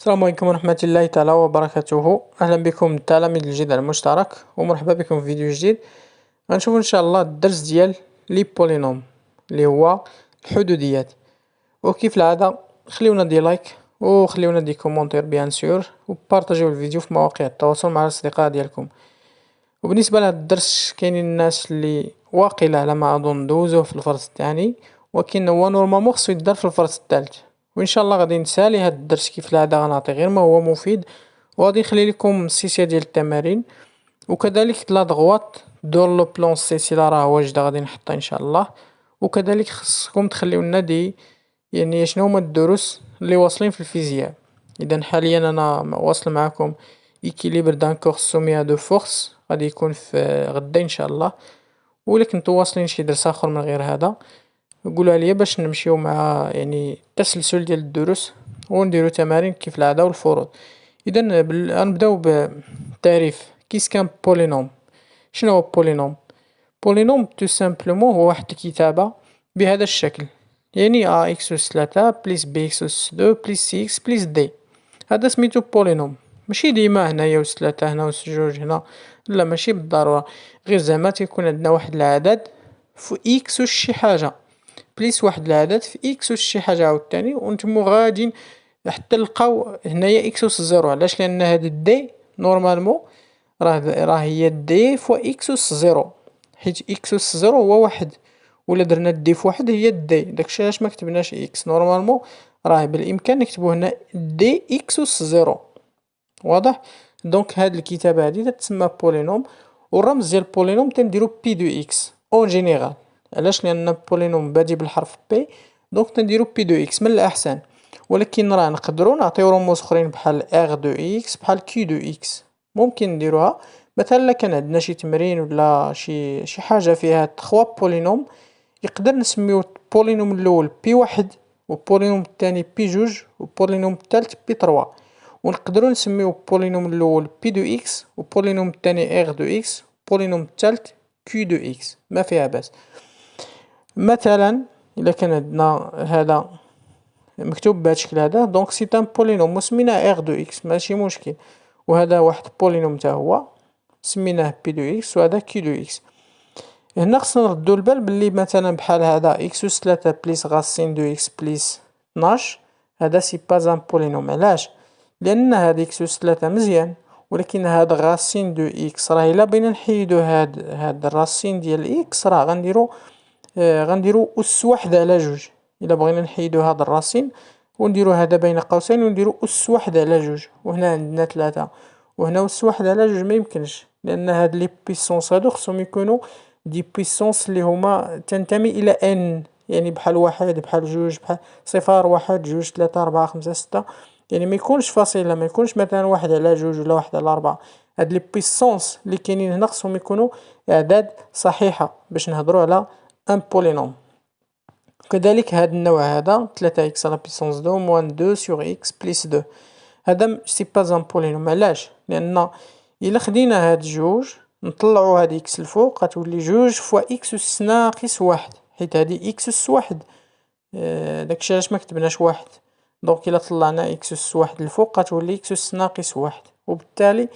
السلام عليكم ورحمة الله تعالى وبركاته. أهلا بكم التلاميذ الجديد على المشترك ومرحبا بكم في فيديو جديد. غنشوفو إن شاء الله الدرس ديال لي بولينوم اللي هو الحدوديات. وكيف العادة خليونا دي لايك وخليونا دي كومونتير بيان سور وبارطاجيو الفيديو في مواقع التواصل مع الأصدقاء ديالكم. وبالنسبة لهاد الدرس كاينين الناس اللي واقيلا على ما أظن دوزوه في الفرص الثاني، ولكن هو نورمالمون خصو يدار في الفرص الثالث. وان شاء الله غادي نسالي هاد الدرس كيف العاده، غنعطي غير ما هو مفيد وغادي نخلي لكم السلسله ديال التمارين وكذلك لا دغوات دور لو بلون السلسله راه واجده غادي نحطها ان شاء الله. وكذلك خصكم تخليو لنا يعني شنو هما الدروس اللي واصلين في الفيزياء. اذا حاليا انا واصل معكم ايكيليبر دان كورس سوميا دو فورس، غادي يكون في غدا ان شاء الله. ولا كنتو واصلين شي درس اخر من غير هذا قولوا لي باش نمشيو مع يعني التسلسل ديال الدروس ونديرو تمارين كيف العاده والفروض. اذا غنبداو بالتعريف. كيس كان بولينوم؟ شنو هو بولينوم؟ بولينوم تو سامبلومون هو واحد الكتابه بهذا الشكل، يعني ا اكس اس 3 بليس بي اكس اس 2 بليس سي اكس بليس دي. هذا سميتو بولينوم. ماشي ديما هنايا وس 3 هنا وس 2 هنا، لا ماشي بالضروره، غير زعما تيكون عندنا واحد العدد في اكس وش شي حاجه بليس واحد العدد في اكس واش شي حاجة عاوتاني، ونتمو غاديين حتى نلقاو هنايا اكس أس زيرو. علاش؟ لأن هاد دي نورمالمون راه هي دي فوا اكس أس زيرو، حيت اكس أس زيرو هو واحد، ولا درنا دي فواحد هي دي، داكشي علاش مكتبناش اكس. نورمالمون راه بالإمكان نكتبو هنا دي اكس أس زيرو. واضح؟ دونك هاد الكتابة هادي تتسمى بولينوم، والرمز ديال بولينوم تنديرو بي دو اكس اون جينيرال. علاش؟ لأن بولينوم بادي بالحرف بي، دونك تنديرو بي دو اكس من الأحسن. ولكن راه نقدرو نعطيو رموز خرين بحال ار دو اكس بحال كيو دو اكس، ممكن نديروها. مثلا الا كان عندنا شي تمرين ولا شي حاجة فيها تخوا بولينوم، يقدر نسميو البولينوم الأول بي واحد، والبولينوم الثاني بي جوج، والبولينوم الثالث بي تروا. ونقدروا نسميو البولينوم الاول بي دو اكس، والبولينوم الثاني ار دو اكس، والبولينوم الثالث كيو دو اكس، ما فيها باس. مثلا الا كان عندنا هذا مكتوب بهذا الشكل هذا، دونك سي ان بولينوم وسميناه ار دو اكس ماشي مشكل. وهذا واحد بولينوم حتى هو سميناه بي دو اكس، وهذا كيو دو اكس. هنا خصنا نردو البال بلي مثلا بحال هذا اكس أس 3 بليس غاسين دو اكس بليس 12، هذا سي با ان بولينوم. علاش؟ لأن هاد اكس أس 3 مزيان، ولكن هاد غاسين دو اكس راه الا بغينا نحيدو هاد الراسين ديال اكس راه غنديرو أس واحد على جوج. الا بغينا نحيدو هاد الراسين ونديرو هذا بين قوسين ونديرو أس واحد على جوج، وهنا عندنا 3، وهنا أس واحد على جوج ميمكنش، لأن هاد لي بويسونس هادو خصهم يكونو دي بويسونس اللي هما تنتمي الى ان، يعني بحال واحد بحال جوج بحال صفار واحد جوج 3 4 5 6، يعني ما يكونش فاصله، ما يكونش مثلا واحد على جوج ولا واحد على 4. هاد لي بويسونس اللي كاينين هنا خصهم يكونوا اعداد صحيحه باش نهضروا على ان بولينوم. كذلك هاد النوع هذا 3 اكس على بويسونس 2 موان 2 سور اكس بليس 2، هذا سي با ان بولينوم. علاش؟ لان الا خدينا هاد جوج نطلعو هاد اكس الفوق غتولي جوج فوا اكس أس ناقص واحد، حيت هادي اكس أس واحد. داكشي علاش مكتبناش واحد. دونك الا طلعنا اكس أس واحد الفوق غتولي اكس أس ناقص واحد، وبالتالي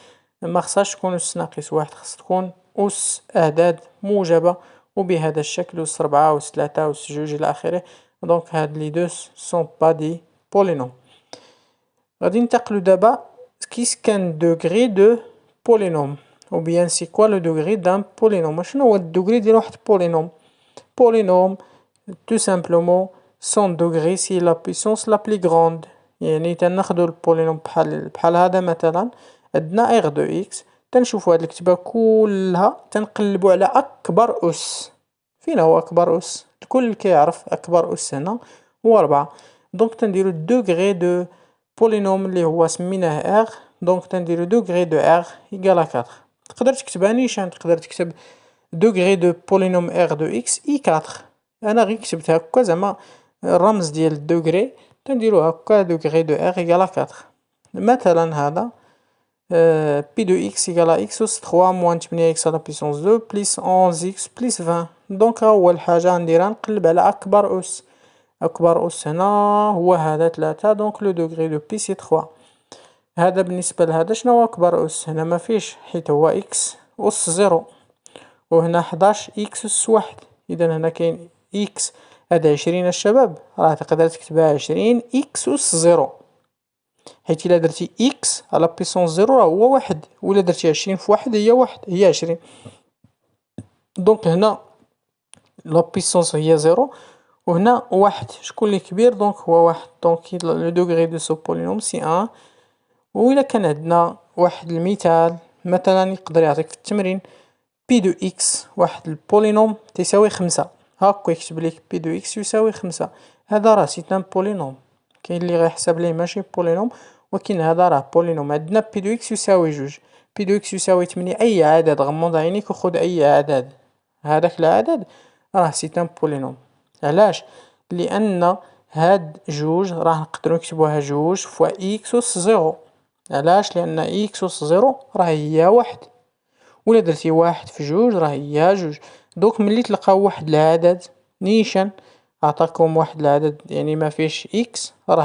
ما خصهاش تكون أس ناقص واحد، خص تكون أس أعداد موجبة وبهذا الشكل، أس 4 أس 3 أس جوج إلى آخره. دونك هاد لي دو سون با دي بولينوم. غادي ننتقلو دابا كيس كان دوغري دو بولينوم، ou bien c'est quoi le degré d'un polynôme. شنو هو الدوغري ديال واحد polynôme؟ polynôme tout simplement son degré c'est la puissance la plus grande. يعني تناخدو البولينوم بحال هذا مثلا عندنا r دو x، تنشوفو هاد الكتابة كلها تنقلبو على أكبر أس. فين هو أكبر أس؟ الكل كيعرف أكبر أس هنا هو 4. دونك تنديرو الدوغري دو بولينوم اللي هو سميناه r، دونك تنديرو دوغري دو r إيكال 4. تقدر تكتبها نيشان، تقدر تكتب دوغري دو بولينوم ار دو اكس اي 4. انا غير كتبت هكا زعما الرمز ديال الدوغري تنديرو هكا دوغري دو ار ايكال 4. مثلا هذا بي دو اكس ايكال اكس أس 3 موان 8 اكس على بيسونس 2 بليس 11 اكس بليس 20. دونك اول حاجة نديرها نقلب على اكبر اس. اكبر اس هنا هو هذا 3، دونك لو دوغري دو بي سي 3. هذا بالنسبة لهذا شنو هو أكبر أس؟ هنا مفيش حيت هو إكس أس زيرو، وهنا 11 إكس أس واحد، إذا هنا كاين إكس. هذا 20 الشباب راه تقدر تكتبها 20 إكس أس زيرو، حيت إلا درتي إكس على بيسونس زيرو راه هو واحد، وإلا درتي 20 في واحد هي واحد، هي 20. دونك هنا لا بيسونس هي زيرو، وهنا واحد، شكون اللي كبير؟ دونك هو واحد، دونك لو دوغري دو سو بولينوم سي ان. وإلا كان عندنا واحد المثال مثلا يقدر يعطيك في التمرين بي دو إكس، واحد البولينوم تساوي 5، هاكا يكتب ليك بي دو إكس يساوي 5، هذا راه سي ان بولينوم. كاين اللي غيحسب ليه ماشي بولينوم، ولكن هذا راه بولينوم. عندنا بي دو إكس يساوي جوج، بي دو إكس يساوي 8، أي عدد غمض عينيك وخذ أي عدد، هذاك العدد راه سي ان بولينوم. علاش؟ لأن هاد جوج راه نقدرو نكتبوها جوج فوا إكس أس زيرو. علاش؟ لأن إكس أس زيرو راه هي واحد، ولا درتي واحد في جوج راه هي جوج. دوك ملي تلقاو واحد العدد نيشان عطاكم واحد العدد يعني ما فيش إكس، راه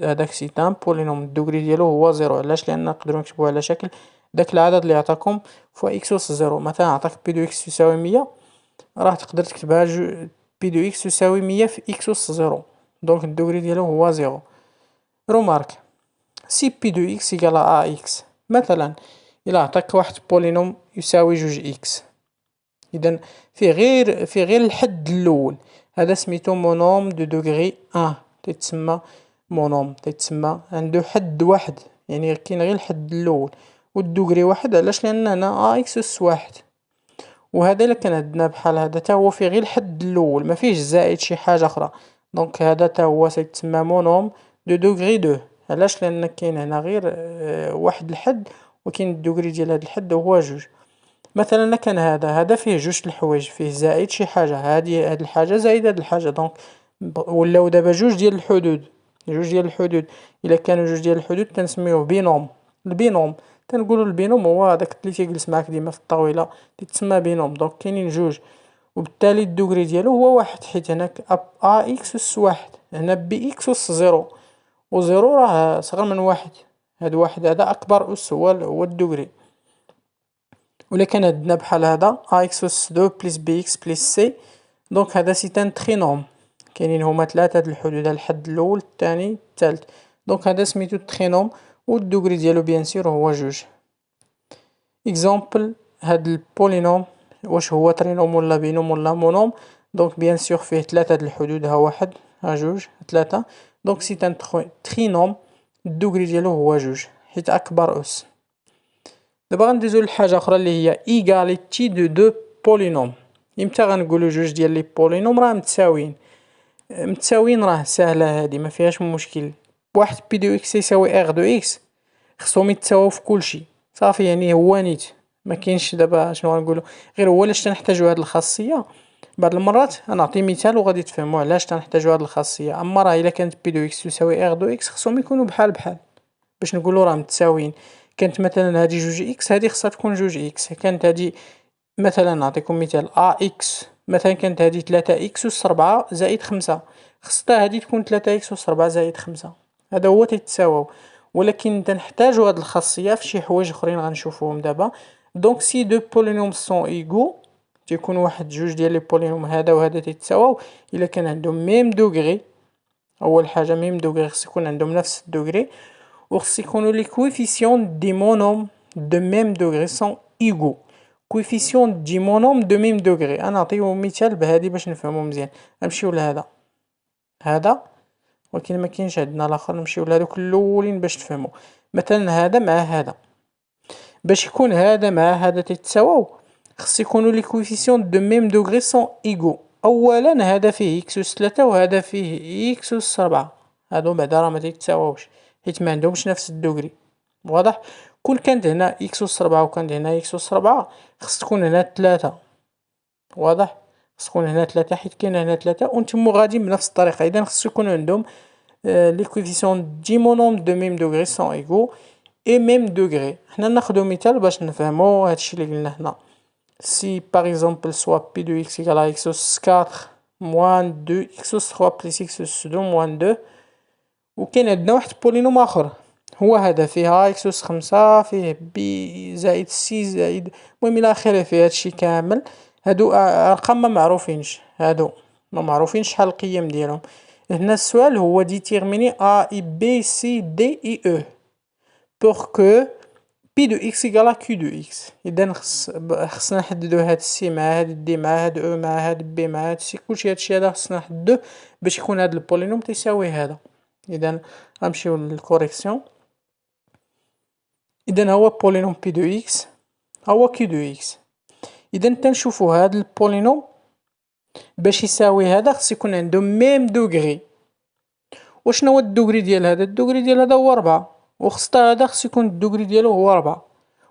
هداك سي ان بولينوم، الدوغري ديالو هو زيرو. علاش؟ لأن نقدرو نكتبوه على شكل داك العدد اللي عطاكم فوا إكس أس زيرو. مثلا عطاك بي دو إكس يساوي 100، راه تقدر تكتبها بي دو إكس يساوي 100 في إكس أس زيرو، دونك الدوغري ديالو هو زيرو. رومارك سي بي دو إكس إيكال أ إكس، مثلا إلا عطاك واحد بولينوم يساوي جوج إكس، إذا فيه غير الحد الأول، هذا سميتو مونوم دو دوغري أن، تيتسمى مونوم، تيتسمى عندو حد واحد، يعني كاين غير الحد الأول والدوغري واحد. علاش؟ لأن هنا أ إكس أس واحد، وهذا إلا كان عندنا بحال هذا تا هو فيه غير الحد الأول مفيهش زائد شي حاجة أخرى، دونك هذا تا هو تيتسمى مونوم دو دوغري دو. علاش؟ لأن كاين هنا غير واحد الحد، وكاين الدوغري ديال هاد الحد هو جوج. مثلا كان هذا فيه جوج الحوايج، فيه زائد شي حاجة، هاد الحاجة زائد هاد الحاجة، دونك ولاو دابا جوج ديال الحدود، إلا كانوا جوج ديال الحدود تنسميوه بينوم. البينوم تنقولوا البينوم هو هذاك اللي تيجلس معاك ديما في الطاولة تيتسمى بينوم، دونك كاينين جوج، وبالتالي الدوغري ديالو هو واحد، حيت هناك ا اكس اس واحد، هنا بي اكس اس زيرو، وزيرو راه صغر من واحد، هاد واحد هذا أكبر أس هو الدوغري. ولا كان عندنا بحال هذا ا اكس اس دو بليس بي اكس بليس سي، دونك هذا سي ان ترينوم، كاينين هما ثلاثة هاد الحدود، الحد الأول الثاني الثالث، دونك هذا سميتو ترينوم، والدوغري ديالو بيان سور هو جوج. اكزامبل هاد البولينوم واش هو ترينوم ولا بينوم ولا مونوم؟ دونك بيان سور فيه ثلاثة هاد الحدود، ها واحد ها جوج ثلاثة، دونك سي ان ترينوم، الدوغري ديالو هو جوج حيت أكبر أس. دابا غندوزو لحاجة أخرى اللي هي إيغاليتي دو بولينوم. إمتى غنقولو جوج ديال لي بولينوم راه متساويين راه ساهلة هادي مفيهاش مشكل. واحد بي دو إكس يساوي إغ دو إكس خصهم يتساواو في كلشي، صافي يعني هو نيت، مكاينش دابا شنو غنقولو، غير هو علاش تنحتاجو هاد الخاصية. بعض المرات غنعطي مثال وغادي تفهمو علاش تنحتاجو هاد الخاصية. أما راه إلا كانت بي دو إكس تساوي إغ دو إكس خصهم يكونوا بحال بحال باش نقولوا راه متساويين. كانت مثلا هادي جوج إكس، هادي خصها تكون جوج إكس. كانت هادي مثلا نعطيكم مثال إكس، مثلا كانت هادي 3 إكس أس 4 زائد 5، خصها هادي تكون 3 إكس أس 4 زائد 5، هذا هو تيتساواو. ولكن تنحتاجو هاد الخاصية في شي حوايج أخرين غنشوفوهم دابا. دونك سي دو بولينوم سون إيغو، تيكون واحد جوج ديال لي بولينوم هذا وهذا تيتساواو إلا كان عندهم ميم دوغري. أول حاجة ميم دوغري خص يكون عندهم نفس الدوغري، وخص يكونوا لي كويفيسيون دي مونوم دو ميم دوغري سون إيغو. كويفيسيون دي مونوم دو ميم دوغري، انا نعطيو مثال بهادي باش نفهمو مزيان. نمشيو لهذا هذا، ولكن ما كاينش عندنا الاخر، نمشيو لهادوك الاولين باش تفهموا. مثلا هذا مع هذا، باش يكون هذا مع هذا تيتساواو خص يكونوا لي كويفيسيون دو ميم دوغري سون إيغو. اولا هذا فيه إكس أس 3 وهذا فيه إكس أس 4، هادو بعدا راه ما تيتساواوش حيت ما عندهمش نفس الدوغري. واضح؟ كون كانت هنا إكس أس 4 وكانت هنا إكس أس 4 خص تكون هنا 3. واضح؟ خص تكون هنا 3 حيت كاين هنا 3 ونتمو غاديين بنفس الطريقة. إذا خص يكون عندهم لي كويفيسيون دي مونوم دو ميم دوغري سون إيغو إي ميم دوغري. حنا ناخدو مثال باش نفهمو هادشي اللي قلنا هنا. Si par exemple soit P de x égale à x أس 4 moins 2 x أس 3 plus x أس 2 moins 2، وكاين عندنا واحد بولينوم آخر هو هذا فيه اكس أس 5 فيه بي زائد سي زائد المهم إلى آخره فيه هادشي كامل. هادو أرقام ما معروفينش، هادو ما معروفينش شحال القيم ديالهم. هنا السؤال هو ديتيرميني ا اي بي سي دي اي او بوغ كو بي دو اكس إيكالا كيو دو اكس. إذا خصنا نحددو هاد السي مع هاد دي مع هاد او مع هاد بي مع هاد سي، كلشي هادشي هذا خصنا نحددوه باش يكون هاد البولينوم تيساوي هذا. إذا غنمشيو للكوريكسيون. إذا هو بولينوم بي دو اكس هو كيو دو اكس. إذا تنشوفو هاد البولينوم باش يساوي هذا خص يكون عندو ميم دوغري. وشنو هو الدوغري ديال هذا؟ الدوغري ديال هذا هو 4، وخص هذا خص يكون الدوغري ديالو هو 4،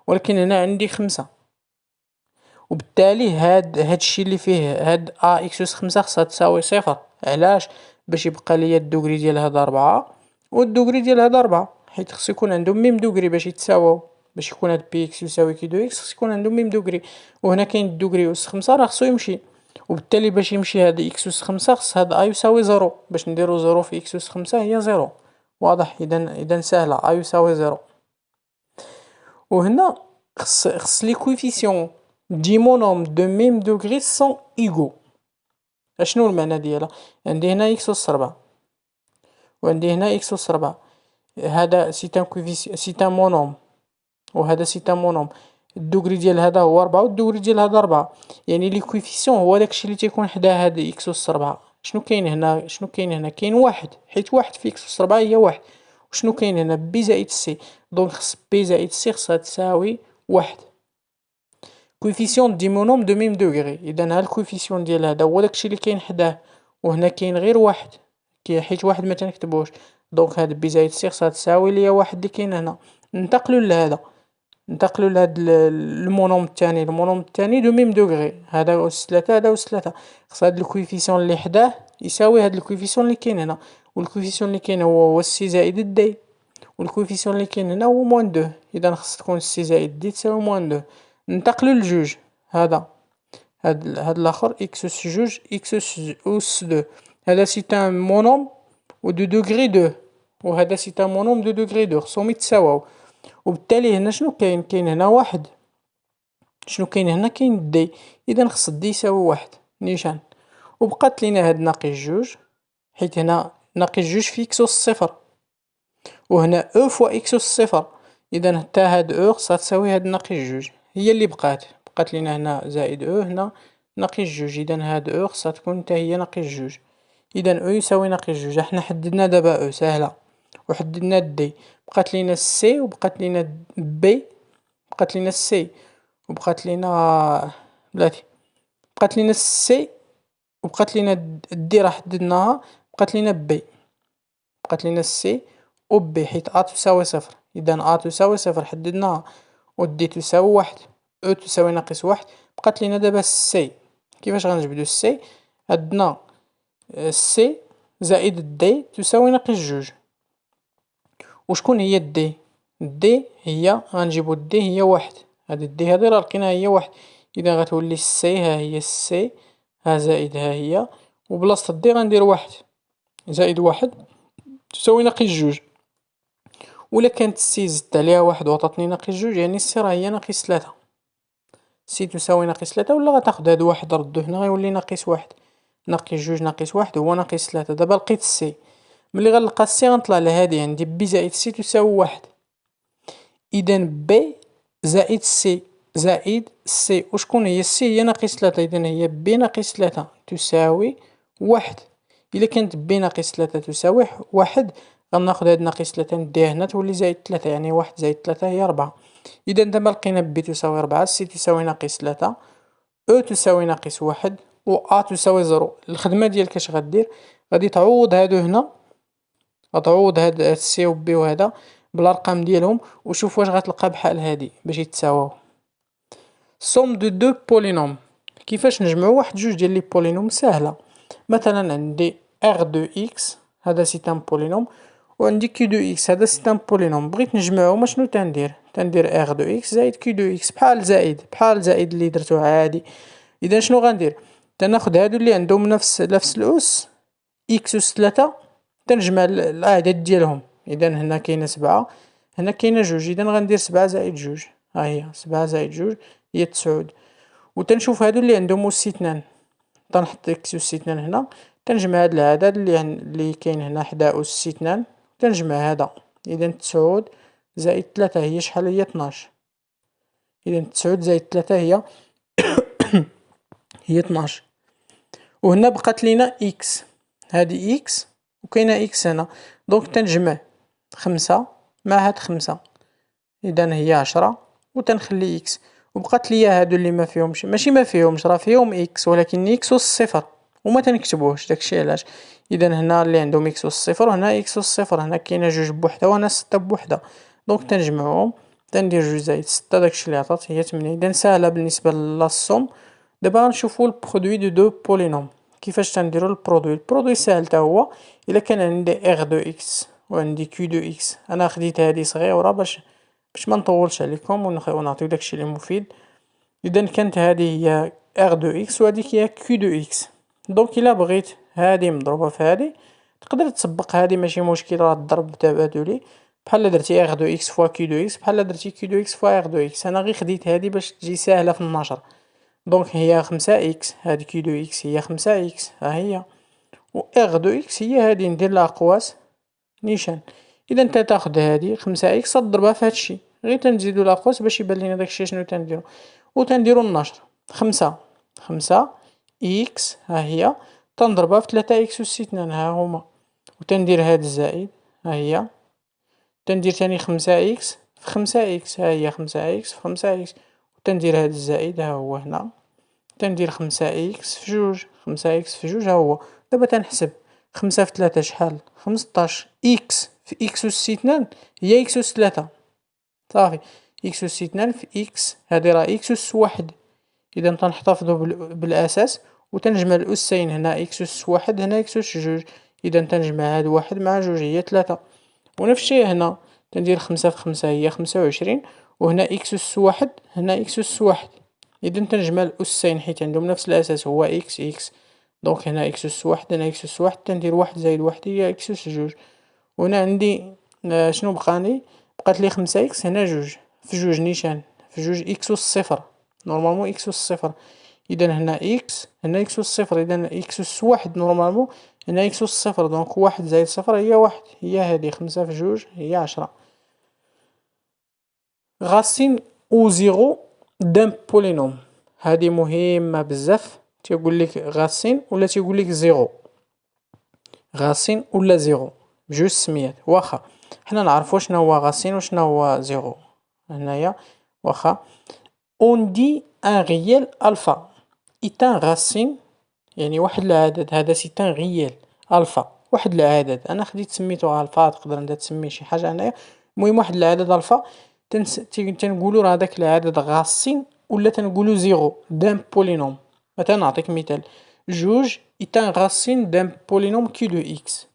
ولكن هنا عندي 5. وبالتالي هادشي اللي فيه هاد ا اكس أس 5 خصها تساوي 0. علاش؟ باش يبقى ليا الدوغري ديال هذا 4 والدوغري ديال هذا 4، حيت خص يكون عندهم ميم دوغري باش يتساواو. باش يكون هاد بي اكس يساوي كي دو اكس خص يكون عندهم ميم دوغري، وهنا كاين الدوغري أس 5 راه خصو يمشي. وبالتالي باش يمشي هاد اكس أس 5 خص هاد ا يساوي 0. باش نديرو 0 في اكس أس 5 هي 0. واضح؟ إذا ساهلة ا يساوي 0. وهنا خص لي كويفيسيون دي مونوم دو ميم دوغري سون ايغو. اشنو المعنى ديالها؟ عندي هنا اكس أس 4 وعندي هنا اكس أس 4. هذا سي ان كويفيسيون سي ان مونوم وهذا سي ان مونوم. الدوغري ديال هذا هو 4 والدوغري ديال هذا 4، يعني لي كويفيسيون هو داكشي اللي تيكون حدا هاد اكس أس 4. شنو كاين هنا؟ كاين واحد، حيت واحد في اكس أس 4 هي واحد. وشنو كاين هنا؟ بي زائد سي. دونك خص بي زائد سي خصها تساوي واحد. كويفيسيون دي مونوم دو ميم دوغري. اذا ها الكويفيسيون ديال هذا هو داكشي اللي كاين حداه، وهنا كاين غير واحد حيت واحد ما تنكتبوش. دونك هاد بي زائد سي خصها تساوي ليا واحد اللي كاين هنا. ننتقلوا لهذا، ننتقلوا لهاد المونوم الثاني. المونوم الثاني دو ميم دوغري، هذا أس 3 هذا أس 3. خص هاد الكويفيسيون اللي حداه يساوي هاد الكويفيسيون اللي كاين هنا، والكويفيسيون اللي كاين هو سي زائد دي، والكويفيسيون اللي كاين هنا هو موان 2. اذا خص تكون سي زائد دي تساوي موان 2. ننتقلوا لجوج. هذا هاد الاخر اكس اس جوج اكس اس 2. هذا سي ان مونوم و دو دوغري 2، وهذا سي ان مونوم دو دوغري 2، خصهم يتساواو. وبالتالي هنا شنو كاين؟ كاين هنا واحد. شنو كاين هنا؟ كاين دي. اذا خص دي يساوي واحد نيشان. وبقات لينا هاد ناقص جوج، حيت هنا ناقص جوج في اكس اس صفر، وهنا او فوا اكس اس صفر. اذا حتى هاد او خصها تساوي هاد ناقص جوج، هي اللي بقات لينا هنا زائد او هنا ناقص جوج. اذا هاد او خصها تكون حتى هي ناقص جوج. اذا او يساوي ناقص جوج. احنا حددنا دابا او ساهله، وحددنا دي. بقات لينا سي وبقات لينا بي، بقات لينا سي وبقات لينا بلاتي، بقات لينا سي وبقات لينا دي راه حددناها. بقات لينا بي، بقات لينا سي و بي، حيت ا تساوي صفر. اذا ا تساوي صفر حددناها، و دي تساوي واحد، او تساوي ناقص واحد. بقات لينا دابا سي. كيفاش غنجبدو السي؟ عندنا سي زائد دي تساوي ناقص جوج. وشكون هي الدي؟ الدي هي غنجيبو الدي هي واحد. هاد الدي هادي راه لقيناها هي واحد. اذا غتولي السي ها هي السي ها زائد ها هي، وبلاصة الدي غندير واحد زائد واحد تساوي ناقص جوج. ولا كانت السي زدت عليها واحد وعطاتني ناقص جوج، يعني السي راه هي ناقص 3. سي تساوي ناقص 3، ولا غتاخد هاد واحد ردو هنا غيولي ناقص واحد. ناقص جوج ناقص واحد هو ناقص 3. دابا لقيت السي. ملي غنلقى السي غنطلع لهادي عندي بي زائد سي تساوي واحد. اذا بي زائد سي زائد سي، وشكون هي السي؟ هي ناقص 3. اذا هي بي ناقص 3 تساوي واحد. الا كانت بي ناقص 3 تساوي واحد، غناخد هاد ناقص 3 نديها هنا تولي زائد 3، يعني واحد زائد 3 هي 4. اذا دابا لقينا بي تساوي 4، سي تساوي ناقص 3، او تساوي ناقص واحد، و ا تساوي 0. الخدمة ديالك اش غدير؟ غادي تعوض هادو هنا، غتعوض هاد السي و بي وهذا بالارقام ديالهم، وشوف واش غتلقى بحال هادي باش يتساواو. سوم دو دو بولينوم. كيفاش نجمعو واحد جوج ديال لي بولينوم؟ ساهله. مثلا عندي ار دو اكس، هذا سي ان بولينوم، وعندي كيو دو اكس، هذا سي ان بولينوم. بغيت نجمعهم شنو تندير ار دو اكس زائد كيو دو اكس، بحال زائد اللي درتو عادي. اذا شنو غندير؟ تناخد هادو اللي عندهم نفس الاس اكس اس 3، تنجمع الاعداد ديالهم. اذا هنا كاينه 7، هنا كاينة جوج، إذا غندير 7 زائد جوج، ها هي 7 زائد جوج هي 9. وتنشوف هادو اللي عندهم أس 2، تنحط إكس أس 2 هنا، تنجمع هاد العدد اللي كاين هنا حدا أس 2 تنجمع هذا، إذا 9 زائد 3 هي شحال؟ هي 12. إذا 9 زائد 3 هي 12. وهنا بقات لينا إكس، هادي إكس وكاينة إكس هنا، دونك تنجمع 5 مع هاد 5، إذا هي 10 وتنخلي إكس، وبقات ليا هادو اللي مافيهمش، ماشي مافيهمش راه فيهم إكس ولكن إكس أس صفر وما تنكتبوهش، داكشي علاش. إذا هنا اللي عندهم إكس أس صفر وهنا إكس أس صفر، هنا كاينة جوج بوحدها وهنا 6 بوحدها، دونك تنجمعوهم، تندير جوج زائد 6 داكشي اللي عطات هي 8. إذا ساهلة بالنسبة للصوم. دابا غنشوفو البرودوي دو بولينوم، كيفاش تنديرو البرودوي ساهل تا هو. إلا كان عندي إغ دو إكس وعندي كيو دو إكس، أنا خديت هادي صغيرة باش ما نطولش عليكم ونعطيو داكشي اللي مفيد. إذا كانت هادي هي إغ دو إكس وهاديك هي كيو دو إكس، دونك إلا بغيت هادي مضروبة في هادي تقدر تسبق هادي ماشي مشكل، راه الضرب تبادلي، بحال درتي إغ دو إكس فوا كيو دو إكس بحال درتي كيو دو إكس فوا إغ دو إكس. أنا غير خديت هادي باش تجي ساهلة في النشر، دونك هي 5 إكس، هادي كيو دو إكس هي 5 إكس ها هي، و إغ دو إكس هي هادي ندير لها قواس نيشان. إذا نتا تاخد هادي 5 إكس تضربها في هادشي، غير تنزيدو لاقوس باش يبان لينا داكشي شنو تنديرو، وتنديرو النشر. 5 إكس ها هي تنضربها في 3 إكس أس 2 ها هما، وتندير هاد الزائد ها هي، تندير تاني 5 إكس في 5 إكس ها هي 5 إكس في 5 إكس، وتندير هاد الزائد ها هو هنا، تندير 5 إكس في جوج، 5 إكس في جوج ها هو. دابا تنحسب 5 في 3 شحال؟ 15. إكس في إكس أس 2 هي إكس أس 3، صافي. إكس أس 2 في إكس هادي راه إكس أس 1، إذا تنحتفظو بالأساس وتنجمع الأسين، هنا إكس أس 1 هنا إكس أس 2، إذا تنجمع هاد 1 مع جوج هي 3. ونفس الشيء هنا تندير 5 في 5 هي 25، وهنا إكس أس 1 هنا إكس أس 1، إذا تنجمع الأسين حيت عندهم نفس الأساس هو إكس إكس، دونك هنا إكس أس 1 هنا إكس أس 1، تندير 1 زائد 1 هي إكس أس 2. وهنا عندي شنو بقاني؟ بقات لي 5 إكس هنا جوج في جوج نيشان في جوج إكس أس 0، نورمالمون إكس أس 0، إذا هنا إكس هنا إكس أس 0، إذا إكس أس 1 نورمالمون هنا إكس أس 0، دونك 1 زائد 0 هي 1، هي هادي 5 في جوج هي 10. غاسين أو زيرو دان بولينوم، هادي مهمة بزاف، تيقولك غاسين ولا تيقولك زيرو، غاسين ولا زيرو بجوج سميات. واخا حنا نعرفو شنو هو غاسين وشنو هو زيرو، هنايا واخا اون دي ان ريال الفا est un racine، يعني واحد العدد هذا سي ان ريال الفا، واحد العدد انا خديت سميتو الفا، تقدر انت تسميه شي حاجه هنايا، المهم واحد العدد الفا تنقولوا راه داك العدد غاسين ولا تنقولوا زيرو دان بولينوم. مثلا نعطيك مثال، جوج est un racine d'un polynôme q de x.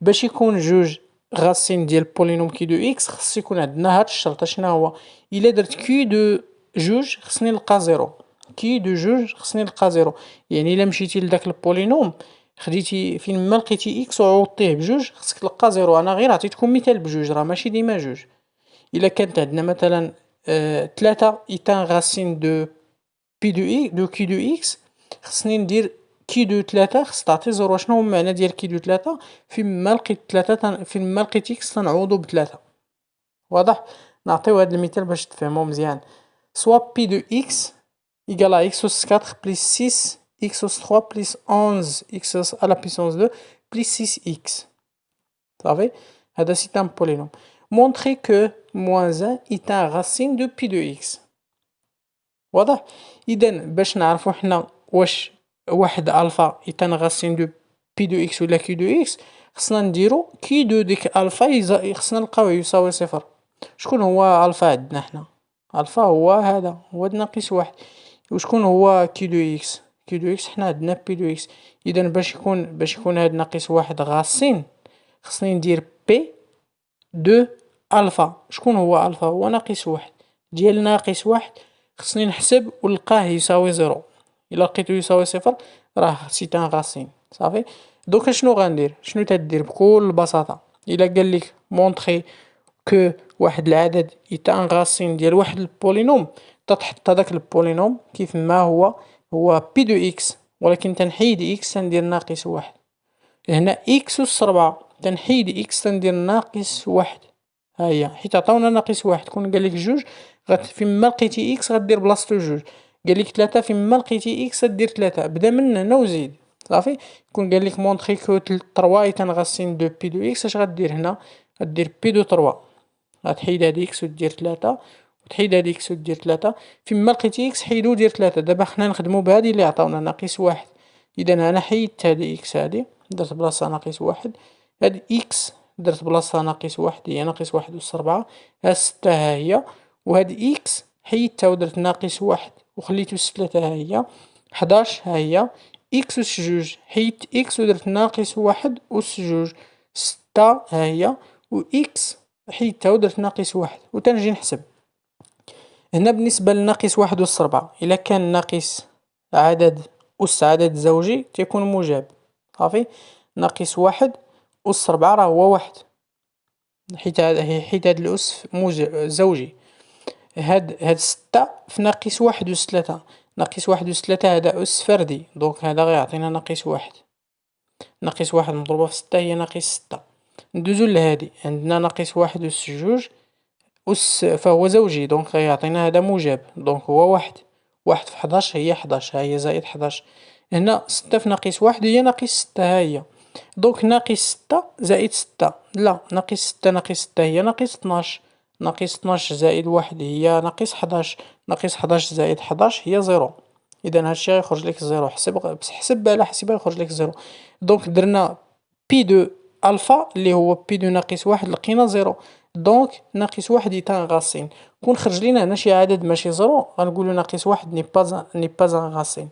باش يكون جوج غاسين ديال بولينوم كي دو اكس خص يكون عندنا هاد الشرط، شنو هو؟ الا درت كي دو جوج خصني نلقى زيرو، كي دو جوج خصني نلقى زيرو، يعني الا مشيتي لداك البولينوم خديتي فين ما لقيتي اكس وعوضتيه بجوج خصك تلقى زيرو. انا غير عطيتكم مثال بجوج، راه ماشي ديما جوج. الا كانت عندنا مثلا تلاتة ايتان غاسين دو بي دو اي دو كي دو اكس، خصني ندير كي دو تلاتة خص تعطي زيرو. شنو هو المعنى ديال كي دو تلاتة؟ فين ما لقيت تلاتة فين ما لقيت اكس تنعوضو بتلاتة، واضح؟ نعطيو هاد المثال باش تفهمو مزيان. سوا بي دو اكس إيكال à x أس 4 بليس 6 x أس 3 بليس 11 x à la puissance 2 بليس 6x، صافي. هذا سي ان بولينوم. montrer que moins 1 est un racine de pi de x، واضح؟ إذا باش نعرفو حنا واش واحد الفا إيتان غاسين دو بي دو إكس ولا كي دو إكس، خصنا نديرو كي دو ديك الفا خصنا نلقاوه يساوي صفر. شكون هو الفا عندنا حنا؟ الفا هو هذا، هو ناقص واحد. وشكون هو كي دو إكس؟ كي دو إكس حنا عندنا بي دو إكس. إذا باش يكون هاد ناقص واحد غاسين خصني ندير بي دو الفا. شكون هو الفا؟ هو ناقص واحد، ديال ناقص واحد خصني نحسب ونلقاه يساوي زيرو. الا لقيتو يساوي صفر راه سي ان غاسين، صافي. دوكا شنو غندير؟ شنو تدير بكل بساطه؟ الا قالك مونطري كو واحد العدد ايتا ان غاسين ديال واحد البولينوم، تتحط هداك البولينوم كيف ما هو بي دو اكس، ولكن تنحيد اكس تندير ناقص واحد. هنا اكس أس ربعة، تنحيد اكس تندير ناقص واحد. ها هي حيت عطاونا ناقص واحد، كون قالك جوج فيما لقيتي اكس غدير بلاصتو جوج، قالك تلاتة فيما لقيتي اكس غدير تلاتة، بدا من هنا وزيد صافي. كون قالك مونطخي كو تروا ايت ان غاسين دو بي دو اكس، اش غدير هنا؟ غدير بي دو تروا، غتحيد هاد اكس ودير تلاتة، وتحيد هاد اكس ودير تلاتة، فيما لقيتي اكس حيدو ودير تلاتة. دابا حنا نخدمو بهادي اللي عطاونا ناقص واحد، اذا انا حيدت هاد اكس هادي درت بلاصة ناقص واحد، هاد اكس درت بلاصة ناقص واحد هي ناقص واحد أس ربعة، ها ستة ها هي، وهاد اكس حيدتها ودرت ناقص واحد وخليت أس تلاتة ها هي، حداش ها هي، اكس أس جوج حيدت اكس ودرت ناقص واحد أس جوج، ستة ها هي، و اكس حيدتها ودرت ناقص واحد، وتنجي نحسب. هنا بالنسبة لناقص واحد أس ربعة، إلا كان ناقص عدد أس عدد زوجي تيكون موجب صافي. ناقص واحد أس ربعة راه هو واحد، حيت هاد الأس زوجي. هاد ستة في ناقص واحد أس تلاتة، ناقص واحد أس تلاتة هدا أس فردي، دونك هدا غيعطينا ناقص واحد. ناقص واحد مضروبة في ستة هي ناقص ستة. ندوزو لهادي، عندنا ناقص واحد أس جوج أس فهو زوجي، دونك غيعطينا هذا موجب، دونك هو واحد. واحد في حداش هي حداش، ها هي زائد حداش. هنا ستة في ناقص واحد هي ناقص ستة ها هي، دونك ناقص ستة زائد ستة، لا ناقص ستة ناقص ستة هي ناقص طناش، ناقص طناش زائد واحد هي ناقص حداش، ناقص حداش زائد حداش هي زيرو. إذا هادشي غيخرج لك زيرو، حسب على حسبة يخرج لك زيرو. دونك درنا بي دو ألفا اللي هو بي دو ناقص واحد لقينا زيرو، دونك ناقص واحد ايتا غاسين. كون خرج لينا هنا شي عدد ماشي زيرو غنقولو ناقص واحد ني با ان غاسين.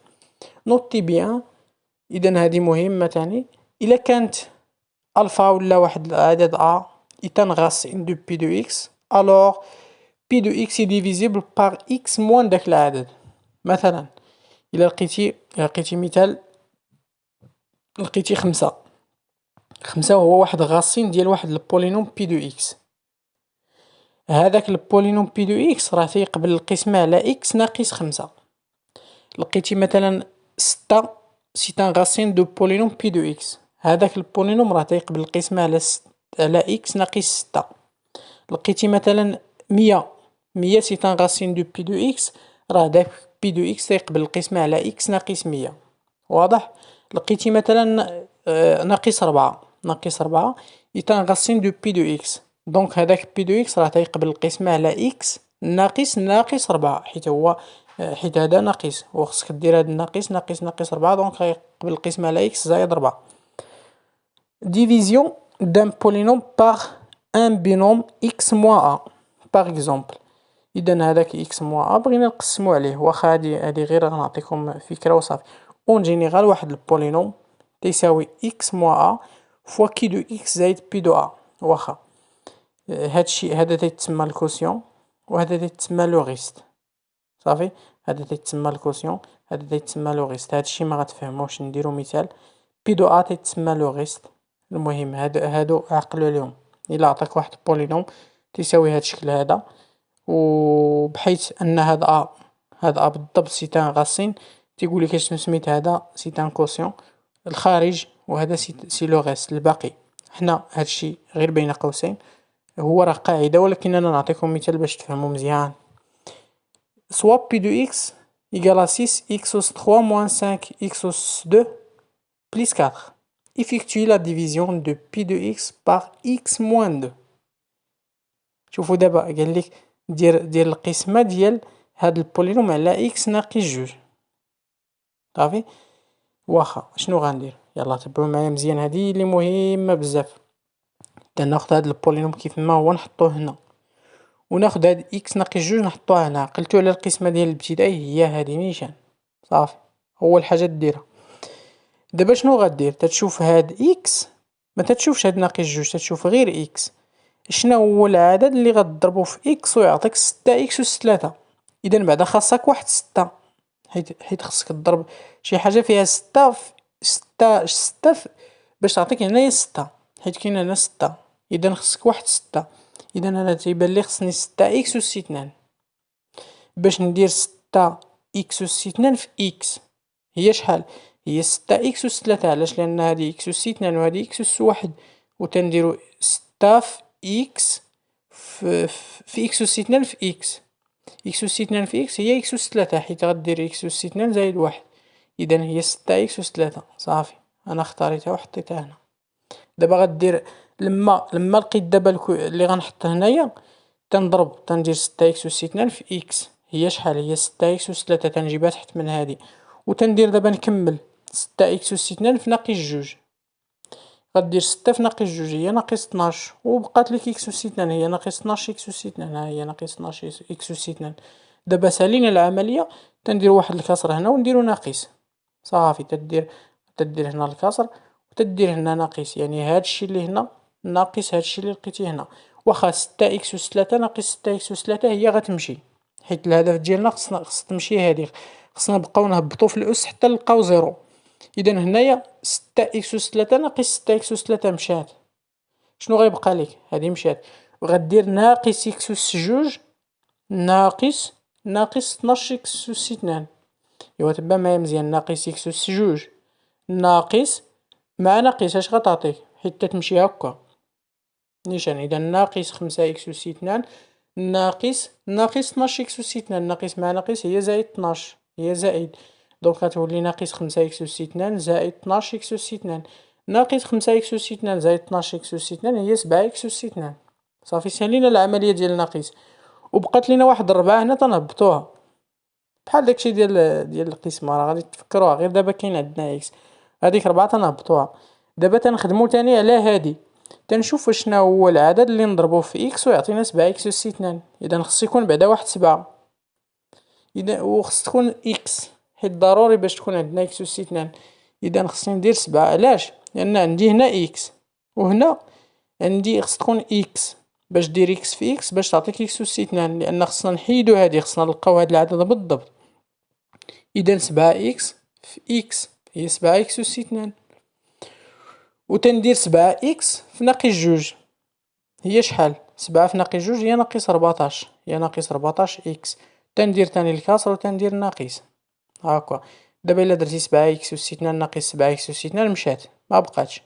نوتي بيان. اذا هذه مهمة تاني، الا كانت الفا ولا واحد العدد ا ايتا غاسين دو بي دو اكس، الوغ بي دو اكس ديفيزيبل بار اكس موان داك العدد. مثلا الا لقيتي مثال، لقيتي خمسة، خمسة هو واحد غاسين ديال واحد البولينوم بي دو اكس، هذاك البولينوم بي دو اكس راه تيقبل القسمة على اكس ناقص خمسة. لقيتي مثلا ستة سي ان غاسين دو بولينوم بي دو اكس، هذاك البولينوم راه تيقبل القسمة على اكس ناقص ستة. لقيتي مثلا مية سي ان غاسين دو بي دو اكس، راه داك بي دو اكس تيقبل القسمة على اكس ناقص مية. واضح؟ لقيتي مثلا ناقص ربعة، ناقص ربعة ايتا غاسين دو بي دو اكس، دونك هداك بي دو اكس راه تيقبل القسمة على اكس ناقص ربعة، حيت هدا ناقص وخصك دير هاد الناقص ناقص ربعة، دونك غيقبل القسمة على اكس زائد ربعة. ديفيزيون دان بولينوم باغ ان بينوم اكس موان ا باغ اكزومبل. اذا هذاك اكس موان ا بغينا نقسمو عليه، واخا هادي غير غنعطيكم فكرة وصافي. اون جينيرال واحد البولينوم تيساوي اكس موان ا فوا كي دو اكس زائد بي دو ا، واخا هادشي هذا تيتسمى الكوسيون وهذا تيتسمى لو غيست صافي. هذا تيتسمى الكوسيون، هذا تيتسمى لو غيست. هادشي ما غتفهموش نديرو مثال. بي دو ا تيتسمى لو غيست. المهم هادو عقلوا عليهم. الا عطاك واحد بولينوم تيساوي هاد الشكل هذا، وبحيث ان هاد ا بالضبط سي ان غاسين، تيقول لك اش سميت هذا سي ان كوسيون الخارج، وهذا سي لو غيست الباقي. حنا هادشي غير بين قوسين هو راه قاعدة، ولكن انا نعطيكم مثال باش تفهموا مزيان. soit pi de x égale à 6x os 3 moins 5x os 2 plus 4. Effectuez la division de pi de x par x moins 2. شوفوا دابا قالك دير القسمة ديال هاد البولينوم على x ناقص جوج صافي. واخا شنو غندير؟ يلا تبعوا معايا مزيان، هادي اللي مهمة بزاف. تناخد هاد البولينوم كيف ما هو نحطوه هنا، وناخد هاد اكس ناقص جوج نحطوها هنا، عقلتو على القسمة ديال الابتدائي هي هادي نيشان صافي. اول حاجة ديرها دابا شنو غدير؟ تتشوف هاد اكس، ما تتشوفش هاد ناقص جوج، تتشوف غير اكس. شنو هو العدد اللي غتضربو في اكس ويعطيك ستة اكس أس تلاتة؟ اذا بعدا خاصك واحد ستة، حيت خصك تضرب شي حاجة فيها ستة في ستة باش تعطيك هنايا ستة، حيت كاين هنا ستة، اذا خصك واحد ستة. إذا أنا تيبان لي خصني 6 إكس أس 2. باش ندير 6 إكس أس 2 في إكس هي شحال؟ هي 6 إكس أس 3. علاش؟ لأن هادي إكس أس 2 وهادي إكس أس 1، وتنديرو 6 في إكس في إكس أس 2 في إكس. إكس أس 2 في إكس هي إكس أس 3، حيت غدير إكس أس 2 زائد 1، إذا هي 6 إكس أس 3. صافي، أنا اختاريتها وحطيتها هنا. دابا غدير لما لقيت دابا اللي غنحط هنايا، تندير 6 إكس أس 2 في إكس هي شحال؟ هي 6 إكس أس 3. تنجيبها تحت من هادي، وتندير دابا نكمل 6 إكس أس 2 في ناقص جوج. غدير 6 في ناقص جوج هي ناقص 12، وبقات لك إكس أس 2 هي ناقص 12 إكس أس 2. ها هي ناقص 12 إكس أس 2. دابا سالينا العملية، تندير واحد الكسر هنا ونديرو ناقص. صافي، تدير هنا الكسر وتدير هنا ناقص، يعني هادشي اللي هنا ناقص هادشي اللي لقيتيه هنا. واخا 6 إكس أس 3 ناقص 6 إكس أس 3 هي غتمشي، حيت الهدف ديالنا خص تمشي هادي. خصنا نبقاو نهبطو في الأس حتى نلقاو زيرو. إذا هنايا 6 إكس أس 3 ناقص 6 إكس أس 3 مشات. شنو غيبقى ليك؟ هادي مشات، وغدير ناقص إكس أس جوج ناقص 12 إكس أس 2. إوا تبع معايا مزيان، ناقص إكس أس جوج ناقص مع ناقص اش غتعطيك؟ حيت تتمشي هكا نيشان. إذا ناقص 5 إكس أس 2 ناقص 12 إكس أس 2، ناقص مع ناقص هي زائد 12 هي زائد. دونك غتولي ناقص 5 إكس أس 2 زائد 12 إكس أس 2. ناقص 5 إكس أس 2 زائد 12 إكس أس 2 هي 7 إكس أس 2. صافي، سالينا العملية ديال ناقص، وبقات لينا واحد الربعة هنا تنهبطوها بحال داكشي ديال القسمة. راه غادي تفكروها، غير دابا كاين عندنا إكس، هاديك 4 تنهبطوها. دابا تنخدمو تاني على هادي، تنشوف شنو هو العدد اللي نضربوه في إكس ويعطينا 7 إكس أس 2. إذا خص يكون بعدا واحد 7، إذا وخص تكون إكس، حيت ضروري باش تكون عندنا إكس أس 2. إذا خصني ندير 7، علاش؟ لأن عندي هنا إكس وهنا عندي خص تكون إكس. باش دير إكس في إكس باش تعطيك إكس أس 2، لأن خصنا نحيدو هادي، خصنا نلقاو هاد العدد بالضبط. إذا 7 إكس في إكس هي 7 إكس أس 2، وتندير 7 إكس في ناقص جوج هي شحال؟ 7 في ناقص جوج هي ناقص 14، هي ناقص 14 إكس. تندير تاني الكسر وتندير ناقص هاكا. دابا إلا درتي 7 إكس أس 2 ناقص 7 إكس أس 2 مشات ما بقاتش.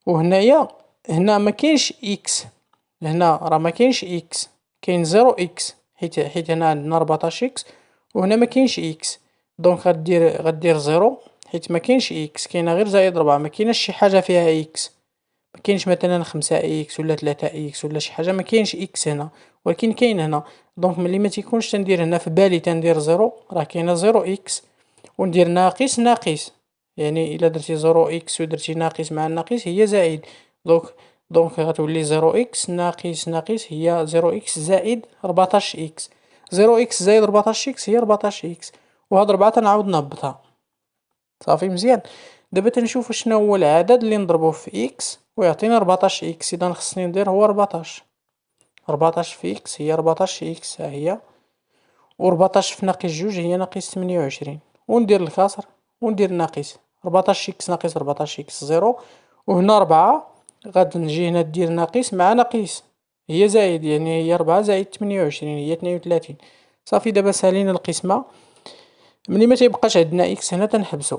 وهنايا هنا ما كاينش إكس، هنا راه ما كاينش إكس، كاين 0 إكس، حيت هنا عندنا 14 إكس وهنا ما كاينش إكس. دونك غدير 0 حيت ما كاينش إكس، كاينه غير زائد 4، ما كايناش شي حاجة فيها إكس. ما كاينش مثلا 5 إكس ولا 3 إكس ولا شي حاجة، ما كاينش إكس هنا، ولكن كاين هنا. دونك ملي ما تيكونش تندير هنا في بالي تندير 0، راه كاينه 0 إكس وندير ناقص، يعني إلا درتي 0 إكس ودرتي ناقص مع الناقص هي زائد. دونك غتولي 0 إكس ناقص هي 0 إكس زائد 14 إكس. 0 إكس زائد 14 إكس هي 14 إكس، وهاد 4 تنعاود نهبطها. صافي مزيان. دابا تنشوفو شنو هو العدد اللي نضربوه في إكس ويعطينا 14 إكس. إذا خصني ندير هو 14 في إكس هي 14 إكس ها هي، و 14 في ناقص جوج هي ناقص 28، وندير الكسر وندير ناقص. 14 إكس ناقص 14 إكس 0، وهنا 4 غنجي هنا دير ناقص مع ناقص هي زايد، يعني هي 4 زائد 28 هي 32. صافي، دابا سالينا القسمة. ملي ما تيبقاش عندنا إكس هنا تنحبسو.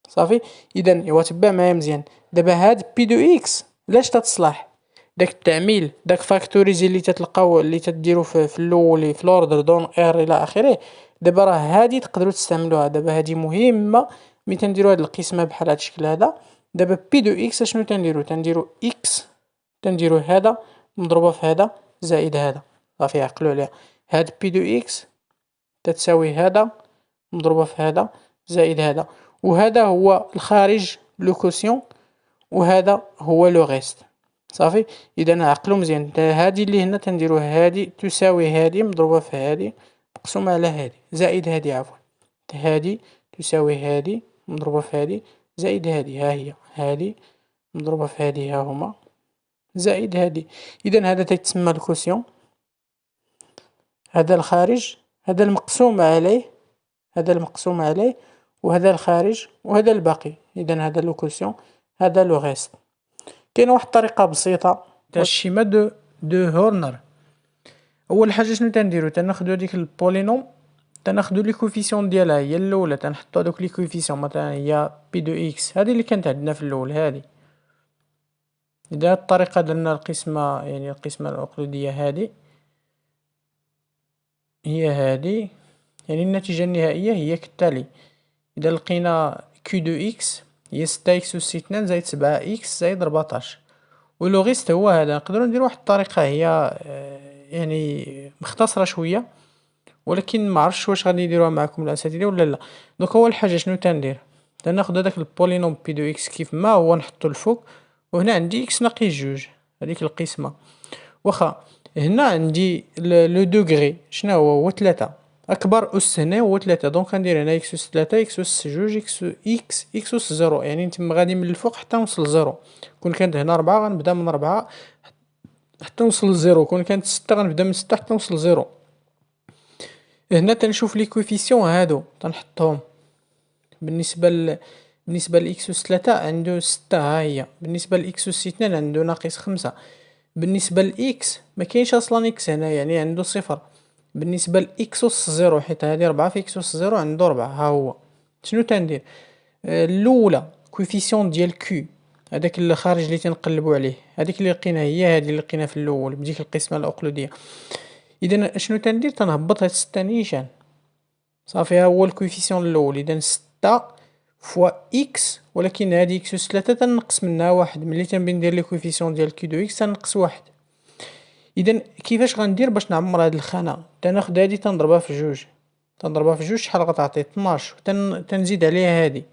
صافي، إذا إوا تبع معايا مزيان. دابا هاد بي دو إكس لاش تتصلح؟ داك التعميل داك فاكتوريزي اللي تتلقاو اللي تديرو في الاول في لوردر دون اير الى اخره. دابا راه هادي تقدروا تستعملوها، دابا هادي مهمه ملي تنديروا هاد القسمه بحال هاد الشكل هذا. دابا بي دو إكس شنو تنديرو إكس، تنديرو هذا مضروبه في هذا زائد هذا. صافي عقلوا عليها، هاد بي دو إكس تتساوي هذا مضروبه في هذا زائد هذا، وهذا هو الخارج لو كوسيون وهذا هو لو غيست. صافي، اذا عقلوا مزيان. هادي اللي هنا تنديرو هادي تساوي هادي مضروبه في هادي مقسومه على هادي زائد هادي عفوا. هادي تساوي هادي مضروبه في هادي زائد هادي، ها هي هادي مضروبه في هادي ها هما زائد هادي. اذا هذا تيتسمى الكوسيون، هذا الخارج، هذا المقسوم عليه، هذا المقسوم عليه، وهذا الخارج وهذا الباقي. اذا هذا لو كوسيون هذا لو غيست. كاينه واحد الطريقه بسيطه تاع الشيما دو هورنر. اول حاجه شنو تنديرو؟ تناخدو هذيك البولينوم، تناخدو لي كوفيسيون ديالها هي الاولى، تنحطو هذوك لي كوفيسيون مثلا هي بي دو اكس، هذه اللي كانت عندنا في الاول هذه. اذا الطريقه درنا القسمه، يعني القسمه الاقليديه هذه هي هذه، يعني النتيجه النهائيه هي كالتالي. اذا لقينا كيو دو اكس هي 6 اكس اس 2 زائد 7 اكس زائد 14، ولوغيست هو هذا. نقدروا نديروا واحد الطريقه هي يعني مختصره شويه، ولكن ما عرفتش واش غادي يديروها معكم الاساتذه ولا لا. دونك اول حاجه شنو تندير؟ تناخذ هذاك البولينوم بي دو اكس كيف ما هو نحطو الفوق، وهنا عندي اكس ناقص جوج، هذيك القسمه. واخا هنا عندي لو دوغري شنو هو 3 اكبر اس، هنا هو 3، دونك غندير هنا اكس اس 3 اكس اس جوج اكس اس 0، يعني نتما غادي من الفوق حتى نوصل 0. كون كانت هنا 4 غنبدا من 4 حتى نوصل 0، كون كانت 6 غنبدا من 6 حتى نوصل 0. هنا تنشوف لي كوفيسيون هادو تنحطهم. بالنسبه لاكس اس 3 عنده 6 ها هي، بالنسبه لاكس اس 2 عنده ناقص 5، بالنسبه لاكس ما كاينش اصلا اكس هنا يعني عنده 0، بالنسبه لاكس اس 0 حيت هذه 4 في اكس اس 0 عنده 4 ها هو. شنو تندير؟ الاولى كوفيسيون ديال كيو، هذاك اللي خارج اللي تنقلبوا عليه، هذيك اللي لقينا هي هذه اللي لقينا في الاول بديك القسمه الاقليديه. اذا شنو تندير؟ تنهبط هاد 6 نيشان صافي، ها هو الكوفيسيون الاول. اذا 6 فوا اكس، ولكن هذه اكس اس 3 تنقص منها واحد، ملي تنبي ندير لي كوفيسيون ديال كي دو اكس تنقص واحد. اذا كيفاش غندير باش نعمر هاد الخانه؟ تناخد هادي تنضربها في جوج، شحال غتعطي؟ 12، تنزيد عليها هادي.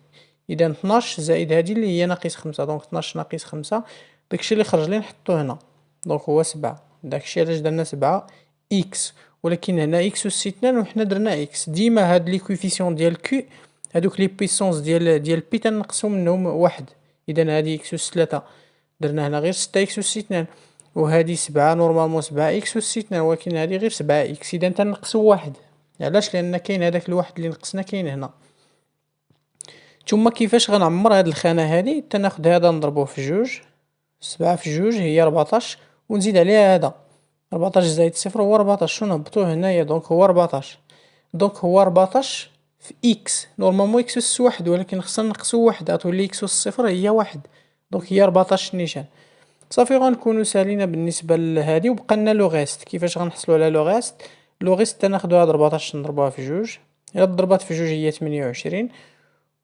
اذا 12 زائد هادي اللي هي ناقص 5، دونك 12 ناقص 5 داكشي اللي خرج لي نحطو هنا، دونك هو 7. داكشي علاش درنا 7 اكس، ولكن هنا اكس اس 2 وحنا درنا اكس. ديما هاد لي كوفيسيون ديال كيو هادوك لي بيسونس ديال بي تنقصو منهم واحد. اذا هادي اكس اس 3 درنا هنا غير 6 اكس اس 2، وهادي 7 نورمالمون 7 اكس اس 2، ولكن هادي غير 7 اكس. اذا تنقصو واحد، علاش؟ لان كاين هذاك الواحد اللي نقصنا كاين هنا. ثم كيفاش غنعمر هاد الخانه هادي؟ تناخد هذا نضربوه في جوج، 7 في جوج هي 14، ونزيد عليها هذا 14 زائد 0 هو 14، نهبطوه هنايا دونك هو 14، دونك هو 14 في اكس. نورمالمون اكس اس واحد، ولكن خصنا نقصو واحد غتولي اكس اس 0 هي واحد، دونك هي 14 نيشان. صافي غنكونو سالينا بالنسبه لهادي، وبقى لنا لو غيست. كيفاش غنحصلو على لو غيست؟ لو غيست تناخدو هاد 14 نضربوها في جوج، الا ضربات في جوج هي 28،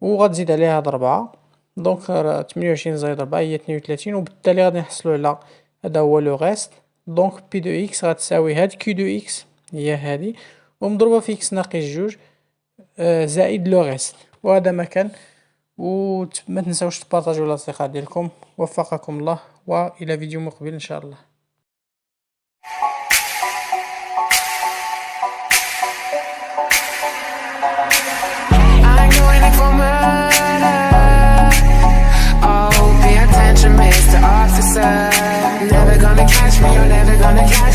وغتزيد عليها هاد 4، دونك 28 زائد 4 هي 32، وبالتالي غادي نحصلو على هذا هو لو غيست. دونك بي دو اكس غتساوي هاد كيو دو اكس هي هادي، ومضروبة في اكس ناقص جوج زائد لو غيست. وهذا ما كان. وما تنساوش تبارطاجيو الاصدقاء ديالكم. وفقكم الله، والى فيديو مقبل ان شاء الله. I'm going for murder. Oh, pay attention, Mr. Officer. Never gonna catch me, you're never gonna catch me.